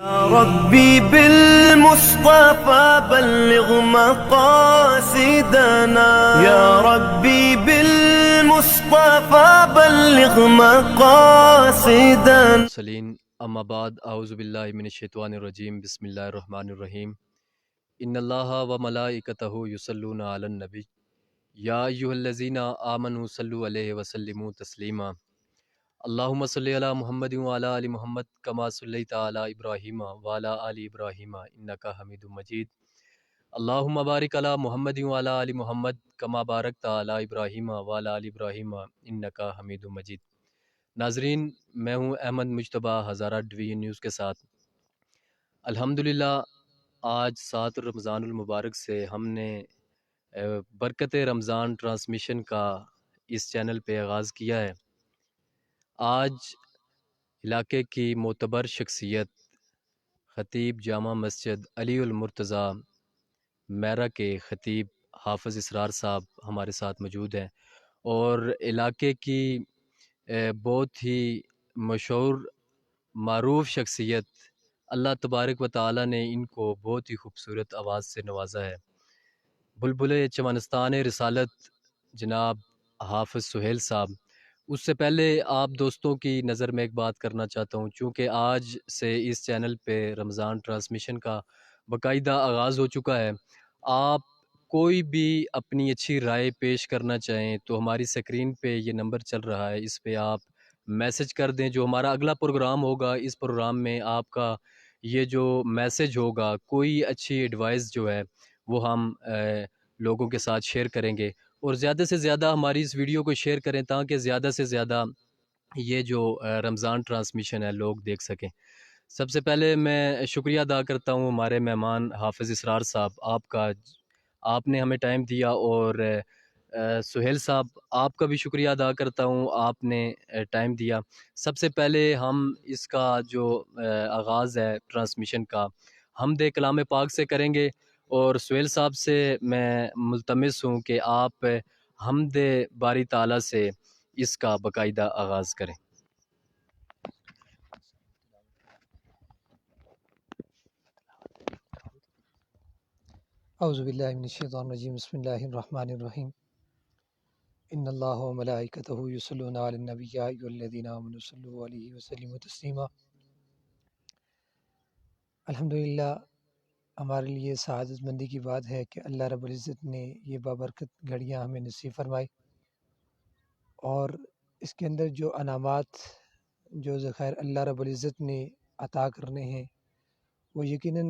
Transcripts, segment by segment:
يا ربي بالمصطفى بلغ مقاصدنا يا ربي بالمصطفى بلغ مقاصدنا سلیم اما بعد اعوذ باللہ من الشیطان الرجیم بسم اللہ الرحمن الرحیم ان اللہ و ملائکتہ یصلون علی النبی یا ایھا الذین آمنوا صلوا علیہ وسلموا تسلیما اللہم صلی علی محمد وعلی آل محمد کما صلیت علی ابراہیم وعلی آل ابراہیم انک حمید مجید اللہم بارک علی محمد وعلی آل محمد کما بارکت علی ابراہیم وعلی آل ابراہیم انک حمید مجید۔ ناظرین، میں ہوں احمد مجتبیٰ ہزارہ ڈویژن نیوز کے ساتھ۔ الحمدللہ آج 7 رمضان المبارک سے ہم نے برکت رمضان ٹرانسمیشن کا اس چینل پہ آغاز کیا ہے۔ آج علاقے کی معتبر شخصیت خطیب جامع مسجد علی المرتضیٰ میرا کے خطیب حافظ اسرار صاحب ہمارے ساتھ موجود ہیں، اور علاقے کی بہت ہی مشہور معروف شخصیت اللہ تبارک و تعالی نے ان کو بہت ہی خوبصورت آواز سے نوازا ہے۔ بلبل چمنستان رسالت جناب حافظ سہیل صاحب۔ اس سے پہلے آپ دوستوں کی نظر میں ایک بات کرنا چاہتا ہوں، چونکہ آج سے اس چینل پہ رمضان ٹرانسمیشن کا باقاعدہ آغاز ہو چکا ہے۔ آپ کوئی بھی اپنی اچھی رائے پیش کرنا چاہیں تو ہماری سکرین پہ یہ نمبر چل رہا ہے، اس پہ آپ میسج کر دیں۔ جو ہمارا اگلا پروگرام ہوگا، اس پروگرام میں آپ کا یہ جو میسج ہوگا، کوئی اچھی ایڈوائس جو ہے وہ ہم لوگوں کے ساتھ شیئر کریں گے، اور زیادہ سے زیادہ ہماری اس ویڈیو کو شیئر کریں تاکہ زیادہ سے زیادہ یہ جو رمضان ٹرانسمیشن ہے لوگ دیکھ سکیں۔ سب سے پہلے میں شکریہ ادا کرتا ہوں ہمارے مہمان حافظ اسرار صاحب، آپ نے ہمیں ٹائم دیا، اور سہیل صاحب آپ کا بھی شکریہ ادا کرتا ہوں، آپ نے ٹائم دیا۔ سب سے پہلے ہم اس کا جو آغاز ہے ٹرانسمیشن کا حمد کلام پاک سے کریں گے، اور سہیل صاحب سے میں ملتمس ہوں کہ آپ حمد باری تعالیٰ سے اس کا باقاعدہ آغاز کریں۔ اعوذ باللہ من الشیطان الرجیم بسم اللہ الرحمن الرحیم ان اللہ و ملائکتہ یصلون علی النبی یا ایھا الذین آمنوا صلوا علیہ وسلموا تسلیما۔ الحمدللہ ہمارے لیے سعادت مندی کی بات ہے کہ اللہ رب العزت نے یہ بابرکت گھڑیاں ہمیں نصیب فرمائی، اور اس کے اندر جو انعامات جو ذخائر اللہ رب العزت نے عطا کرنے ہیں وہ یقیناً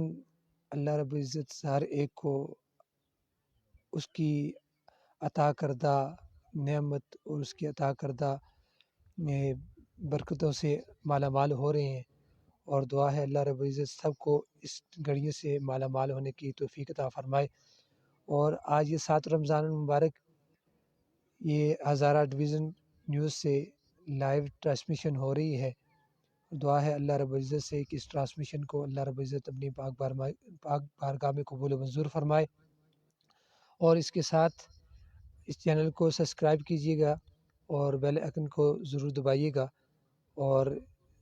اللہ رب العزت ہر ایک کو اس کی عطا کردہ نعمت اور اس کی عطا کردہ برکتوں سے مالا مال ہو رہے ہیں، اور دعا ہے اللہ رب العزت سب کو اس گھڑیوں سے مالا مال ہونے کی توفیق عطا فرمائے۔ اور آج یہ 7 رمضان المبارک یہ ہزارہ ڈویژن نیوز سے لائیو ٹرانسمیشن ہو رہی ہے۔ دعا ہے اللہ رب العزت سے کہ اس ٹرانسمیشن کو اللہ رب العزت اپنی پاک بارگاہ میں قبول و منظور فرمائے، اور اس کے ساتھ اس چینل کو سبسکرائب کیجیے گا اور بیل آئکن کو ضرور دبائیے گا، اور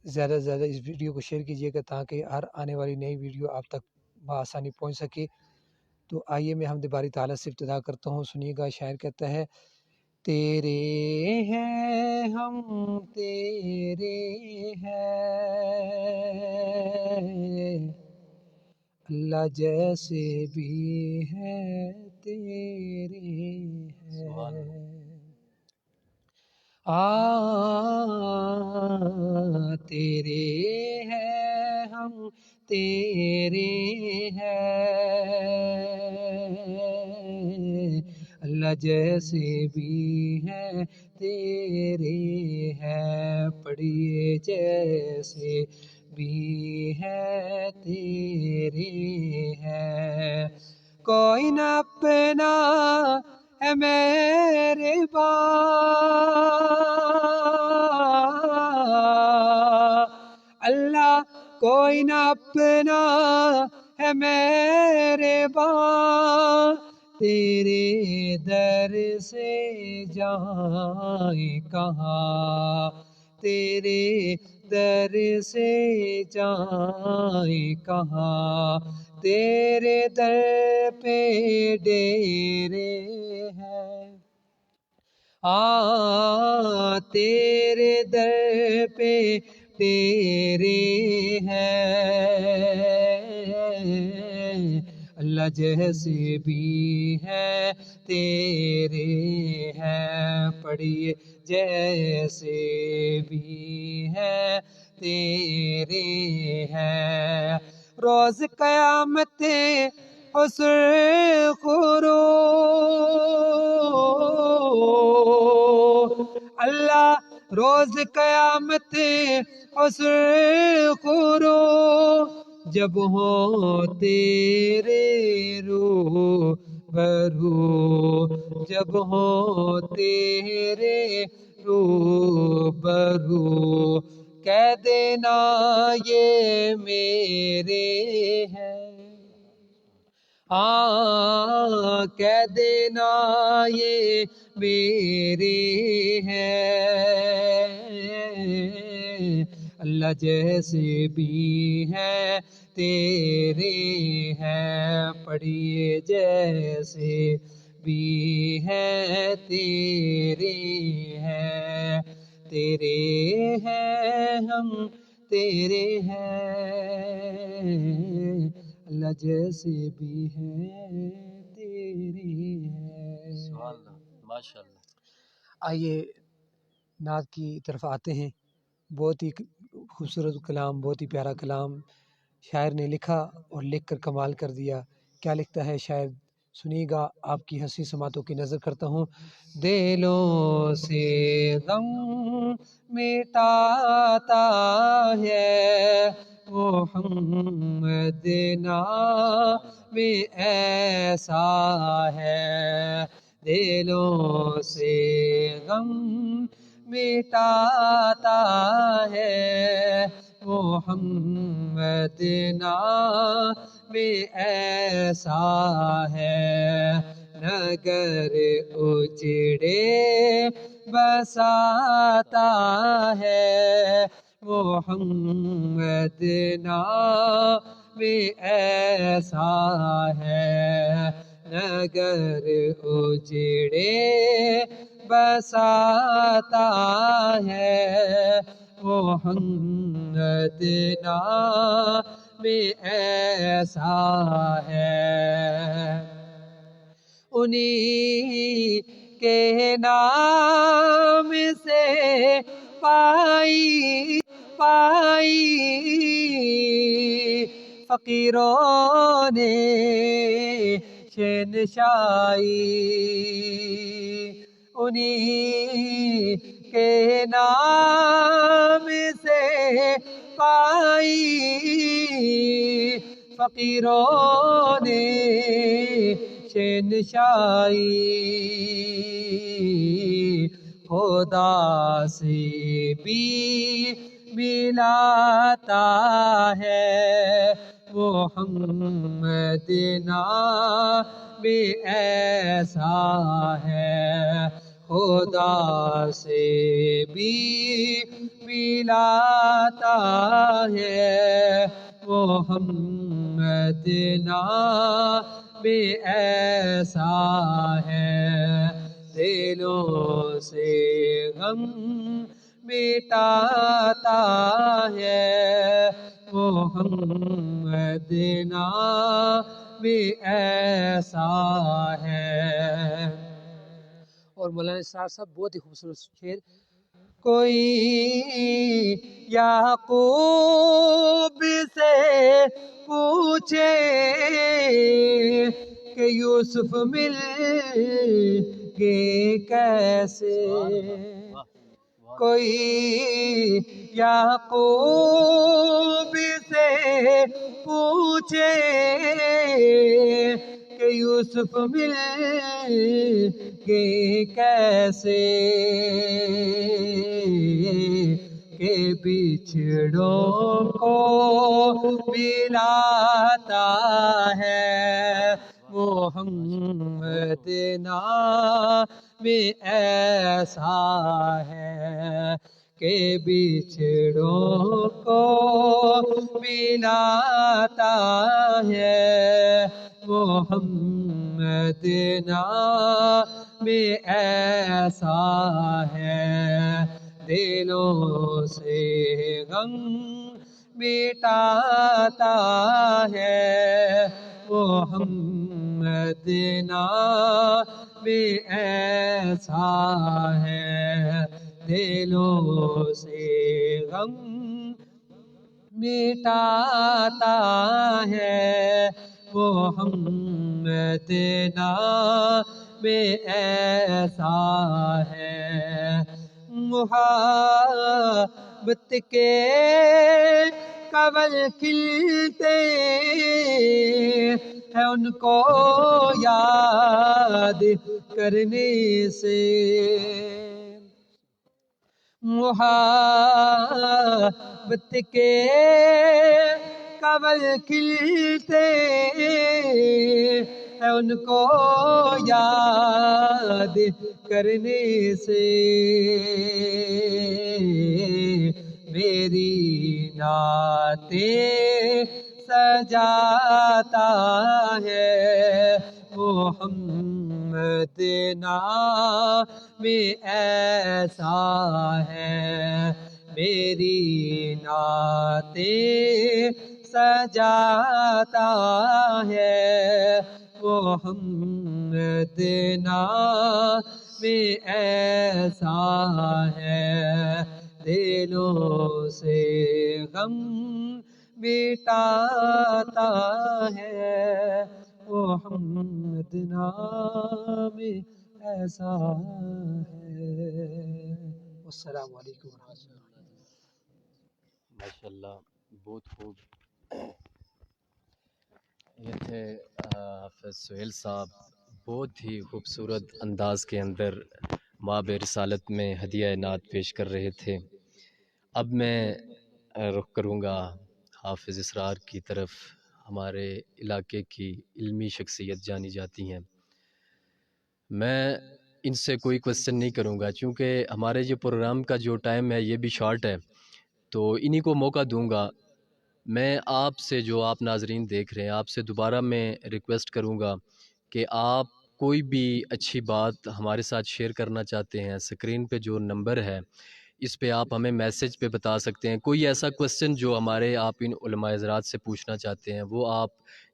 زیادہ سے زیادہ اس ویڈیو کو شیئر کیجیے گا تاکہ ہر آنے والی نئی ویڈیو آپ تک بآسانی پہنچ سکے۔ تو آئیے میں حمد باری تعالیٰ سے ابتدا کرتا ہوں، سنیے گا۔ شاعر کہتا ہے تیرے ہیں ہم تیرے ہیں اللہ جیسے بھی ہے تیرے ہیں، تیرے ہیں ہم تیرے ہیں اللہ جیسے بھی ہے تیرے ہیں، پڑھیے جیسے بھی ہے تیرے ہیں، کوئی نہ اپنا ہے میرے اللہ، کوئی نہ اپنا ہے میرے تیرے در سے جائیں کہاں، تیرے در سے جائیں کہاں، تیرے در پہ ڈیرے ہیں، تیرے در پہ ڈیرے ہیں، اللہ جیسے بھی ہے تیرے ہیں، پڑھیے جیسے بھی ہے تیرے ہیں، روز قیامت حسر خرو اللہ، روز قیامت حسر خرو جب ہو تیرے رو برو، جب ہو تیرے رو برو، کہہ دینا یہ میرے ہیں، کہہ دینا یہ میرے ہیں، اللہ جیسے بھی ہے تیرے ہیں، پڑھیے جیسے بھی ہے تیرے ہیں، تیرے ہیں ہم تیرے ہیں، اللہ جیسے بھی ہے تیرے ہیں۔ سبحان اللہ، ماشاء اللہ۔ آئیے نعت کی طرف آتے ہیں۔ بہت ہی خوبصورت کلام، بہت ہی پیارا کلام شاعر نے لکھا اور لکھ کر کمال کر دیا۔ کیا لکھتا ہے شاعر، سنیے گا، آپ کی حسین سماعتوں کی نظر کرتا ہوں۔ دلوں سے غم مٹاتا ہے محمد نام ایسا ہے، دلوں سے غم مٹاتا ہے محمد نام ایسا ہے، نگر اجڑے بساتا ہے محمد نام ایسا ہے، نگر اجڑے بساتا ہے محمد نام ایسا ہے، انہی کے نام سے پائی فقیروں نے شہنشائی، انہی کے نام سے پائی فقیروں نے شہنشائی، خدا سے بھی ملاتا ہے محمد نام ایسا ہے، خدا سے بھی ملاتا ہے محمد نام ایسا ہے، دلوں سے غم مٹاتا ہے محمد نام ایسا ہے۔ اور مولانا اسرار صاحب بہت ہی خوبصورت شعر، کوئی یعقوب سے پوچھے کہ یوسف مل گے کیسے، کوئی یعقوب سے پوچھے کہ یوسف مل گے کیسے، کہ بچھڑوں کو ملاتا ہے محمد نام ایسا ہے، کے بچھڑوں کو ملاتا ہے محمد نام ایسا ہے دلوں سے غم مٹاتا ہے محمد نام ایسا ہے دلوں سے غم مٹاتا ہے محمد نام ایسا ہے محبت کے کنول کھلتے ہیں ان کو یاد کرنے سے محبت کے کنول کھلتے ہیں ان کو یاد کرنے سے میری نعتیں سجاتا ہے محمد نام ایسا ہے میری نعتیں سجاتا ہے محمد نام ایسا ہے دلوں سے غم مٹاتا ہے محمد نام ایسا ہے السلام علیکم ورحمۃ اللہ ماشاءاللہ بہت خوب. یہ تھے حافظ سہیل صاحب، بہت ہی خوبصورت انداز کے اندر ماب رسالت میں ہدیہ نعت پیش کر رہے تھے. اب میں رخ کروں گا حافظ اسرار کی طرف. ہمارے علاقے کی علمی شخصیت جانی جاتی ہیں. میں ان سے کوئی کوسچن نہیں کروں گا چونکہ ہمارے یہ پروگرام کا جو ٹائم ہے یہ بھی شارٹ ہے، تو انہی کو موقع دوں گا. میں آپ سے، جو آپ ناظرین دیکھ رہے ہیں، آپ سے دوبارہ میں ریکویسٹ کروں گا کہ آپ کوئی بھی اچھی بات ہمارے ساتھ شیئر کرنا چاہتے ہیں، اسکرین پہ جو نمبر ہے اس پہ آپ ہمیں میسج پہ بتا سکتے ہیں. کوئی ایسا کوسچن جو ہمارے آپ ان علماء حضرات سے پوچھنا چاہتے ہیں وہ آپ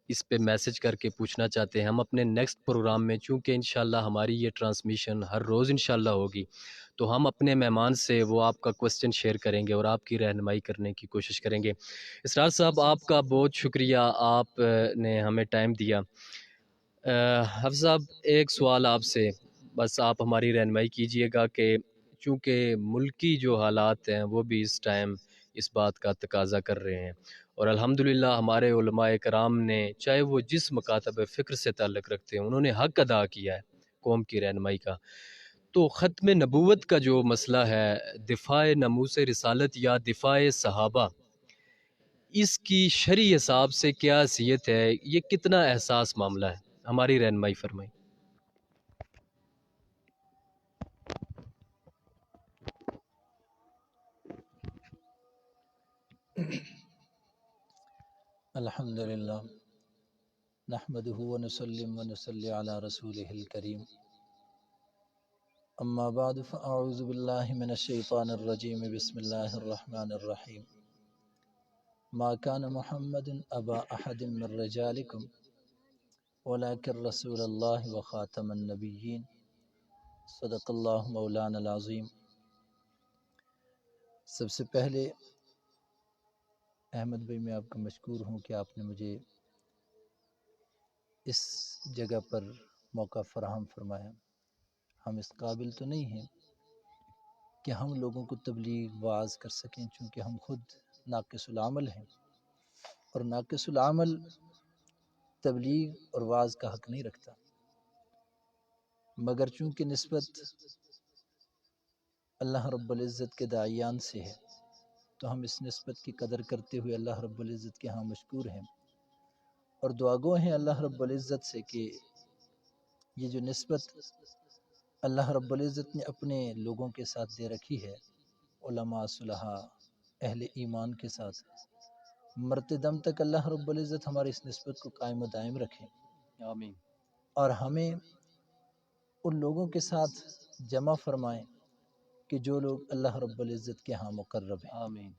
اس پہ میسج کر کے پوچھنا چاہتے ہیں. ہم اپنے نیکسٹ پروگرام میں، چونکہ انشاءاللہ ہماری یہ ٹرانسمیشن ہر روز انشاءاللہ ہوگی، تو ہم اپنے مہمان سے وہ آپ کا کوسچن شیئر کریں گے اور آپ کی رہنمائی کرنے کی کوشش کریں گے. اسرار صاحب، آپ کا بہت شکریہ، آپ نے ہمیں ٹائم دیا. حافظ صاحب، ایک سوال آپ سے، بس آپ ہماری رہنمائی کیجئے گا کہ چونکہ ملکی جو حالات ہیں وہ بھی اس ٹائم اس بات کا تقاضا کر رہے ہیں، اور الحمدللہ ہمارے علماء کرام نے، چاہے وہ جس مکاتب فکر سے تعلق رکھتے ہیں، انہوں نے حق ادا کیا ہے قوم کی رہنمائی کا. تو ختم نبوت کا جو مسئلہ ہے، دفاع ناموس رسالت یا دفاع صحابہ، اس کی شرعی حساب سے کیا حیثیت ہے؟ یہ کتنا احساس معاملہ ہے؟ ہماری رہنمائی فرمائیں. الحمد للہ نحمده ونسلم ونصلی علی رسوله الکریم اما بعد فاعوذ باللہ من الشیطان الرجیم بسم اللہ الرحمن الرحیم ما كان محمد ابا احد من رجالکم ولكن رسول اللہ وخاتم النبیین صدق اللہ مولانا العظیم. سب سے پہلے احمد بھائی، میں آپ کا مشکور ہوں کہ آپ نے مجھے اس جگہ پر موقع فراہم فرمایا. ہم اس قابل تو نہیں ہیں کہ ہم لوگوں کو تبلیغ واعظ کر سکیں، چونکہ ہم خود ناقص العمل ہیں، اور ناقص العمل تبلیغ اور واعظ کا حق نہیں رکھتا. مگر چونکہ نسبت اللہ رب العزت کے داعیان سے ہے، تو ہم اس نسبت کی قدر کرتے ہوئے اللہ رب العزت کے ہاں مشکور ہیں، اور دعاگو ہیں اللہ رب العزت سے کہ یہ جو نسبت اللہ رب العزت نے اپنے لوگوں کے ساتھ دے رکھی ہے، علماء صلحاء اہل ایمان کے ساتھ مرتے دم تک اللہ رب العزت ہماری اس نسبت کو قائم و دائم رکھے، آمین اور ہمیں ان لوگوں کے ساتھ جمع فرمائیں کہ جو لوگ اللہ رب العزت کے ہاں مقرب ہیں۔ آمین۔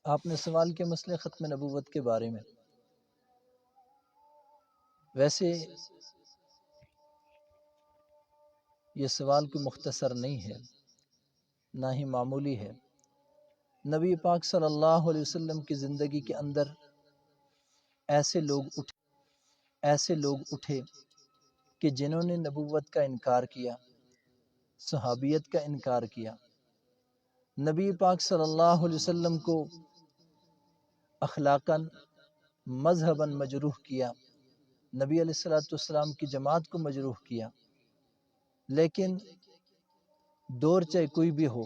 آپ نے سوال کے مسئلے ختم نبوت کے بارے میں، ویسے یہ سوال کوئی مختصر نہیں ہے، نہ ہی معمولی ہے۔ نبی پاک صلی اللہ علیہ وسلم کی زندگی کے اندر ایسے لوگ اٹھے کہ جنہوں نے نبوت کا انکار کیا، صحابیت کا انکار کیا، نبی پاک صلی اللہ علیہ وسلم کو اخلاقاً مذہباً مجروح کیا، نبی علیہ السلام کی جماعت کو مجروح کیا۔ لیکن دور چاہے کوئی بھی ہو،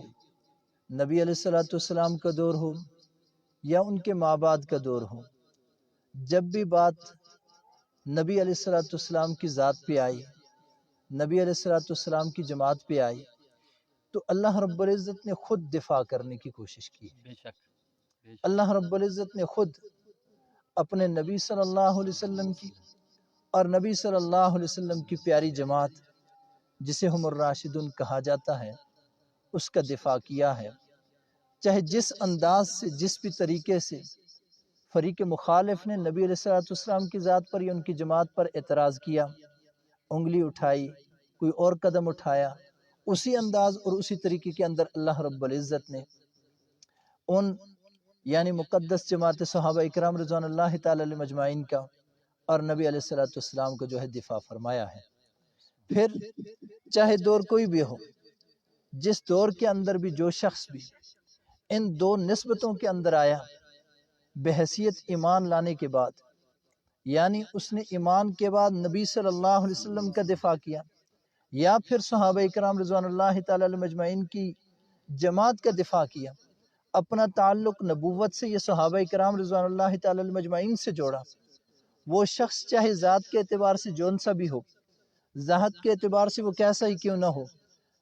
نبی علیہ السلام کا دور ہو یا ان کے ماں بعد کا دور ہو، جب بھی بات نبی علیہ السلام کی ذات پہ آئی، نبی علیہ السلام کی جماعت پہ آئی، تو اللہ رب العزت نے خود دفاع کرنے کی کوشش کی۔ بے شک اللہ رب العزت نے خود اپنے نبی صلی اللہ علیہ وسلم کی اور نبی صلی اللہ علیہ وسلم کی پیاری جماعت جسے ہم الراشدون کہا جاتا ہے، اس کا دفاع کیا ہے۔ چاہے جس انداز سے، جس بھی طریقے سے فریق مخالف نے نبی علیہ السلام کی ذات پر یا ان کی جماعت پر اعتراض کیا، انگلی اٹھائی، کوئی اور قدم اٹھایا، اسی انداز اور اسی طریقے کے اندر اللہ رب العزت نے ان یعنی مقدس جماعت صحابہ اکرام رضوان اللہ تعالی علیہ مجمعین کا اور نبی علیہ السلام کا جو ہے دفاع فرمایا ہے۔ پھر چاہے دور کوئی بھی ہو، جس دور کے اندر بھی جو شخص بھی ان دو نسبتوں کے اندر آیا، بحیثیت ایمان لانے کے بعد، یعنی اس نے ایمان کے بعد نبی صلی اللہ علیہ وسلم کا دفاع کیا، یا پھر صحابہ اکرام رضوان اللہ تعالی علیہ مجمعین کی جماعت کا دفاع کیا، اپنا تعلق نبوت سے یا صحابہ اکرام رضوان اللہ تعالی علیہ مجمعین سے جوڑا، وہ شخص چاہے ذات کے اعتبار سے جون سا بھی ہو، ذات کے اعتبار سے وہ کیسا ہی کیوں نہ ہو،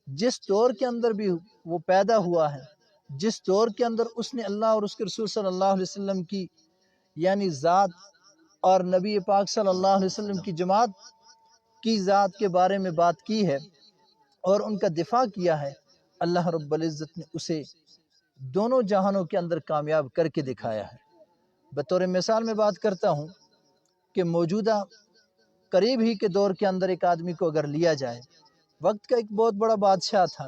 جس دور کے اندر بھی وہ پیدا ہوا ہے، جس دور کے اندر اس نے اللہ اور اس کے رسول صلی اللہ علیہ وسلم کی یعنی ذات اور نبی پاک صلی اللہ علیہ وسلم کی جماعت کی ذات کے بارے میں بات کی ہے اور ان کا دفاع کیا ہے، اللہ رب العزت نے اسے دونوں جہانوں کے اندر کامیاب کر کے دکھایا ہے۔ بطور مثال میں بات کرتا ہوں کہ موجودہ قریب ہی کے دور کے اندر ایک آدمی کو اگر لیا جائے، وقت کا ایک بہت بڑا بادشاہ تھا،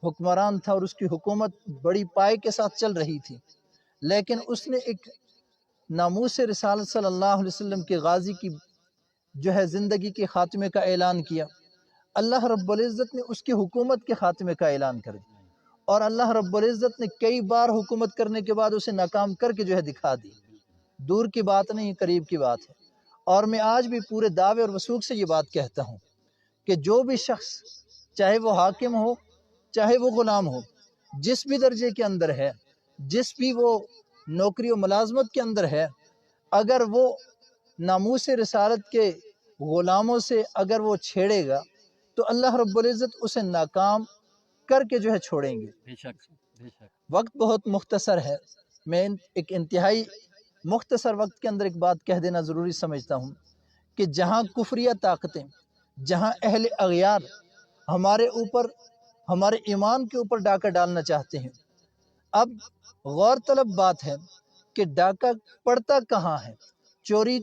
حکمران تھا، اور اس کی حکومت بڑی پائے کے ساتھ چل رہی تھی، لیکن اس نے ایک ناموس رسالت صلی اللہ علیہ وسلم کے غازی کی جو ہے زندگی کے خاتمے کا اعلان کیا۔ اللہ رب العزت نے اس کی حکومت کے خاتمے کا اعلان کر دیا، اور اللہ رب العزت نے کئی بار حکومت کرنے کے بعد اسے ناکام کر کے جو ہے دکھا دی۔ دور کی بات نہیں، قریب کی بات ہے، اور میں آج بھی پورے دعوے اور وثوق سے یہ بات کہتا ہوں کہ جو بھی شخص، چاہے وہ حاکم ہو چاہے وہ غلام ہو، جس بھی درجے کے اندر ہے، جس بھی وہ نوکری و ملازمت کے اندر ہے، اگر وہ ناموس رسالت کے غلاموں سے اگر وہ چھیڑے گا تو اللہ رب العزت اسے ناکام کر کے جو ہے چھوڑیں گے۔ بے شک بے شک۔ وقت بہت مختصر ہے، میں ایک انتہائی مختصر وقت کے اندر ایک بات کہہ دینا ضروری سمجھتا ہوں کہ جہاں کفریہ طاقتیں، جہاں اہل اغیار ہمارے اوپر، ہمارے ایمان کے اوپر ڈاکہ ڈالنا چاہتے ہیں، اب غور طلب بات ہے کہ ڈاکہ پڑتا کہاں ہے، چوری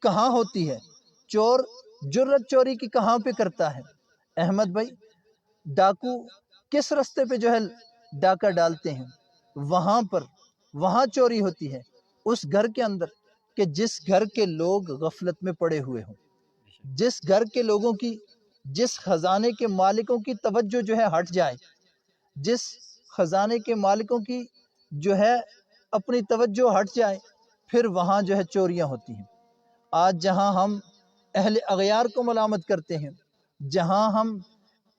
کہاں ہوتی ہے، چور جرت چوری کی کہاں پہ کرتا ہے؟ احمد بھائی، ڈاکو کس رستے پہ جو ہے ڈاکہ ڈالتے ہیں؟ وہاں پر، وہاں چوری ہوتی ہے، اس گھر کے اندر کہ جس گھر کے لوگ غفلت میں پڑے ہوئے ہوں، جس گھر کے لوگوں کی، جس خزانے کے مالکوں کی توجہ جو ہے ہٹ جائے، جس خزانے کے مالکوں کی جو ہے اپنی توجہ ہٹ جائے، پھر وہاں جو ہے چوریاں ہوتی ہیں۔ آج جہاں ہم اہل اغیار کو ملامت کرتے ہیں، جہاں ہم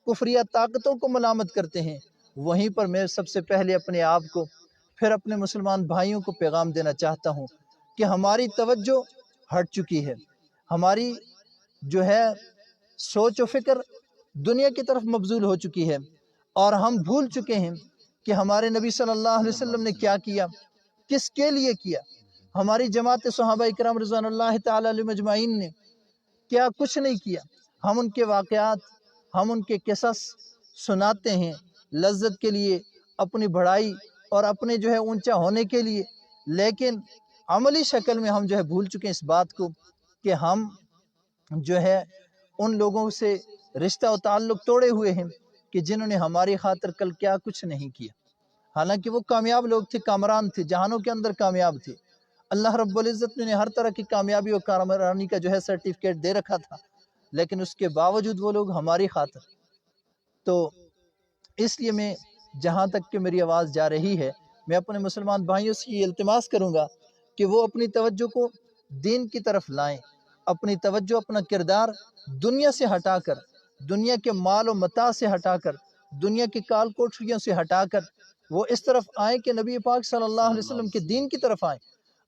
کفریہ طاقتوں کو ملامت کرتے ہیں، وہیں پر میں سب سے پہلے اپنے آپ کو، پھر اپنے مسلمان بھائیوں کو پیغام دینا چاہتا ہوں کہ ہماری توجہ ہٹ چکی ہے، ہماری جو ہے سوچ و فکر دنیا کی طرف مبذول ہو چکی ہے، اور ہم بھول چکے ہیں کہ ہمارے نبی صلی اللہ علیہ وسلم نے کیا کیا، کس کے لیے کیا، ہماری جماعت صحابہ اکرام رضوان اللہ تعالی علیہ مجمعین نے کیا کچھ نہیں کیا۔ ہم ان کے واقعات، ہم ان کے قصص سناتے ہیں لذت کے لیے، اپنی بڑائی اور اپنے جو ہے اونچا ہونے کے لیے، لیکن عملی شکل میں ہم جو ہے بھول چکے ہیں اس بات کو کہ ہم جو ہے ان لوگوں سے رشتہ و تعلق توڑے ہوئے ہیں کہ جنہوں نے ہماری خاطر کل کیا کچھ نہیں کیا، حالانکہ وہ کامیاب لوگ تھے، کامران تھے، جہانوں کے اندر کامیاب تھے۔ اللہ رب العزت نے ہر طرح کی کامیابی اور کامرانی کا جو ہے سرٹیفکیٹ دے رکھا تھا، لیکن اس کے باوجود وہ لوگ ہماری خاطر۔ تو اس لیے میں جہاں تک کہ میری آواز جا رہی ہے، میں اپنے مسلمان بھائیوں سے یہ التماس کروں گا کہ وہ اپنی توجہ کو دین کی طرف لائیں، اپنی توجہ، اپنا کردار دنیا سے ہٹا کر، دنیا کے مال و متاع سے ہٹا کر، دنیا کی کال کوٹریوں سے ہٹا کر وہ اس طرف آئیں کہ نبی پاک صلی اللہ علیہ وسلم کے دین کی طرف آئیں۔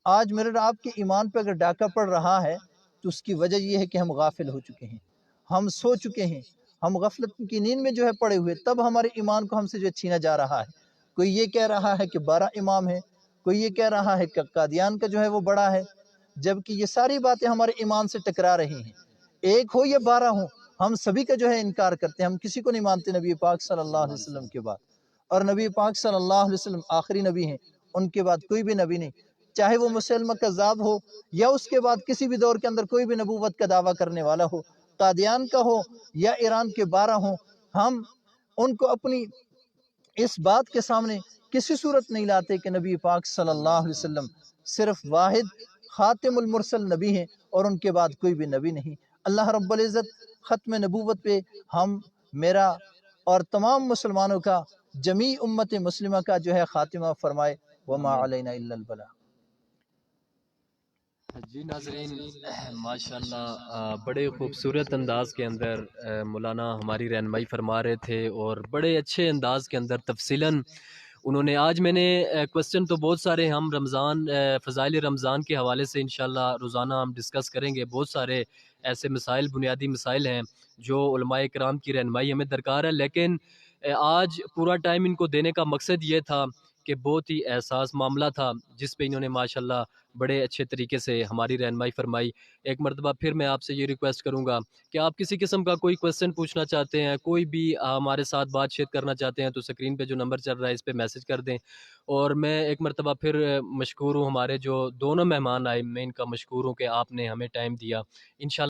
آج میرے اور آپ کے ایمان پہ اگر ڈاکہ پڑ رہا ہے تو اس کی وجہ یہ ہے کہ ہم غافل ہو چکے ہیں، ہم سو چکے ہیں، ہم غفلت کی نیند میں جو ہے پڑے ہوئے، تب ہمارے ایمان کو ہم سے جو ہے چھینا جا رہا ہے۔ کوئی یہ کہہ رہا ہے کہ 12 امام ہیں، کوئی یہ کہہ رہا ہے کہ قادیان کا جو ہے وہ بڑا ہے، جبکہ یہ ساری باتیں ہمارے ایمان سے ٹکرا رہی ہیں۔ ایک ہو یا 12 ہوں، ہم سبھی کا جو ہے انکار کرتے ہیں، ہم کسی کو نہیں مانتے نبی پاک صلی اللہ علیہ وسلم کے بعد، اور نبی پاک صلی اللہ علیہ وسلم آخری نبی ہیں، ان کے بعد کوئی بھی نبی نہیں، چاہے وہ مسلمہ کذاب ہو یا اس کے بعد کسی بھی دور کے اندر کوئی بھی نبوت کا دعویٰ کرنے والا ہو، قادیان کا ہو یا ایران کے 12 ہوں، ہم ان کو اپنی اس بات کے سامنے کسی صورت نہیں لاتے کہ نبی پاک صلی اللہ علیہ وسلم صرف واحد خاتم المرسل نبی ہیں اور ان کے بعد کوئی بھی نبی نہیں۔ اللہ رب العزت ختم نبوت پہ ہم، میرا اور تمام مسلمانوں کا، جمیع امت مسلمہ کا جو ہے خاتمہ فرمائے۔ وما علینا الا البلاغ۔ جی ناظرین، ماشاءاللہ بڑے خوبصورت انداز کے اندر مولانا ہماری رہنمائی فرما رہے تھے، اور بڑے اچھے انداز کے اندر تفصیلاً انہوں نے، آج میں نے کوسچن تو بہت سارے ہم رمضان، فضائل رمضان کے حوالے سے انشاءاللہ روزانہ ہم ڈسکس کریں گے، بہت سارے ایسے مسائل، بنیادی مسائل ہیں جو علماء کرام کی رہنمائی ہمیں درکار ہے، لیکن آج پورا ٹائم ان کو دینے کا مقصد یہ تھا کہ بہت ہی احساس معاملہ تھا جس پہ انہوں نے ماشاءاللہ بڑے اچھے طریقے سے ہماری رہنمائی فرمائی۔ ایک مرتبہ پھر میں آپ سے یہ ریکویسٹ کروں گا کہ آپ کسی قسم کا کوئی کوسچن پوچھنا چاہتے ہیں، کوئی بھی ہمارے ساتھ بات چیت کرنا چاہتے ہیں، تو سکرین پہ جو نمبر چل رہا ہے اس پہ میسج کر دیں۔ اور میں ایک مرتبہ پھر مشکور ہوں، ہمارے جو دونوں مہمان آئے، میں ان کا مشکور ہوں کہ آپ نے ہمیں ٹائم دیا۔ انشاءاللہ